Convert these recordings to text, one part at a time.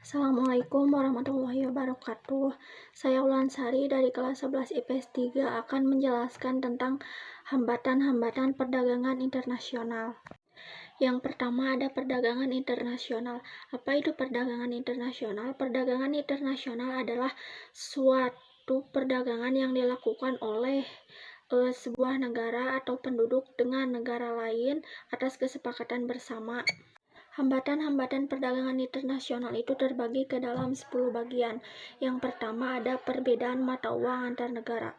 Assalamualaikum warahmatullahi wabarakatuh. Saya Ulansari dari kelas 11 IPS 3 akan menjelaskan tentang hambatan-hambatan perdagangan internasional. Yang pertama ada perdagangan internasional. Apa itu perdagangan internasional? Perdagangan internasional adalah suatu perdagangan yang dilakukan oleh sebuah negara atau penduduk dengan negara lain atas kesepakatan bersama. Hambatan-hambatan perdagangan internasional itu terbagi ke dalam 10 bagian. Yang pertama ada perbedaan mata uang antar negara.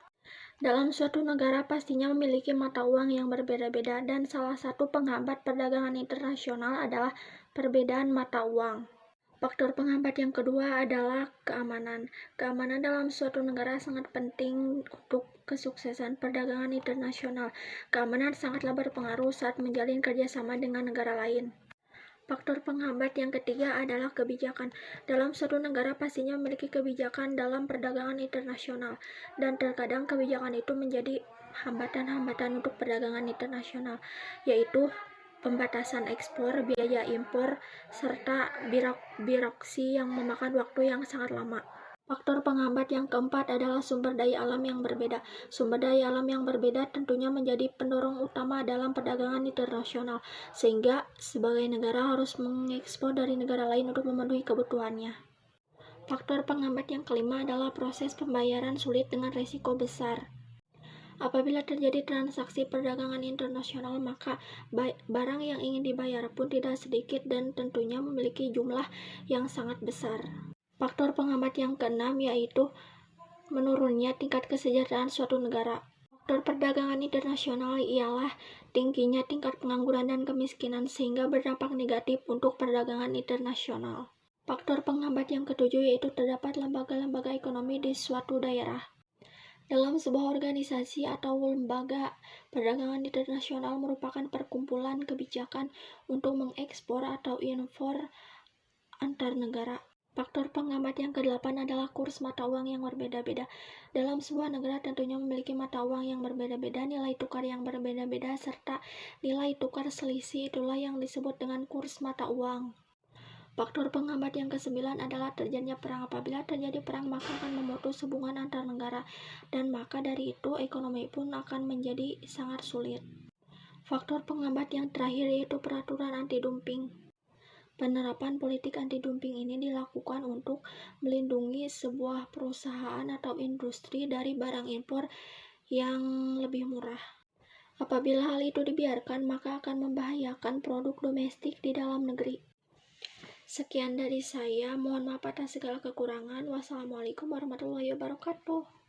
Dalam suatu negara pastinya memiliki mata uang yang berbeda-beda dan salah satu penghambat perdagangan internasional adalah perbedaan mata uang. Faktor penghambat yang kedua adalah keamanan. Keamanan dalam suatu negara sangat penting untuk kesuksesan perdagangan internasional. Keamanan sangatlah berpengaruh saat menjalin kerjasama dengan negara lain. Faktor penghambat yang ketiga adalah kebijakan. Dalam suatu negara pastinya memiliki kebijakan dalam perdagangan internasional, dan terkadang kebijakan itu menjadi hambatan-hambatan untuk perdagangan internasional, yaitu pembatasan ekspor, biaya impor, serta birokrasi yang memakan waktu yang sangat lama. Faktor penghambat yang keempat adalah sumber daya alam yang berbeda. Sumber daya alam yang berbeda tentunya menjadi pendorong utama dalam perdagangan internasional, sehingga sebagai negara harus mengekspor dari negara lain untuk memenuhi kebutuhannya. Faktor penghambat yang kelima adalah proses pembayaran sulit dengan risiko besar. Apabila terjadi transaksi perdagangan internasional, maka barang yang ingin dibayar pun tidak sedikit dan tentunya memiliki jumlah yang sangat besar. Faktor penghambat yang keenam yaitu menurunnya tingkat kesejahteraan suatu negara. Faktor perdagangan internasional ialah tingginya tingkat pengangguran dan kemiskinan sehingga berdampak negatif untuk perdagangan internasional. Faktor penghambat yang ketujuh yaitu terdapat lembaga-lembaga ekonomi di suatu daerah. Dalam sebuah organisasi atau lembaga, perdagangan internasional merupakan perkumpulan kebijakan untuk mengekspor atau impor antar negara. Faktor penghambat yang ke-8 adalah kurs mata uang yang berbeda-beda. Dalam sebuah negara tentunya memiliki mata uang yang berbeda-beda, nilai tukar yang berbeda-beda, serta nilai tukar selisih, itulah yang disebut dengan kurs mata uang. Faktor penghambat yang ke-9 adalah terjadinya perang. Apabila terjadi perang, maka akan memutus hubungan antar negara, dan maka dari itu ekonomi pun akan menjadi sangat sulit. Faktor penghambat yang terakhir yaitu peraturan anti-dumping. Penerapan politik anti-dumping ini dilakukan untuk melindungi sebuah perusahaan atau industri dari barang impor yang lebih murah. Apabila hal itu dibiarkan, maka akan membahayakan produk domestik di dalam negeri. Sekian dari saya, mohon maaf atas segala kekurangan. Wassalamualaikum warahmatullahi wabarakatuh.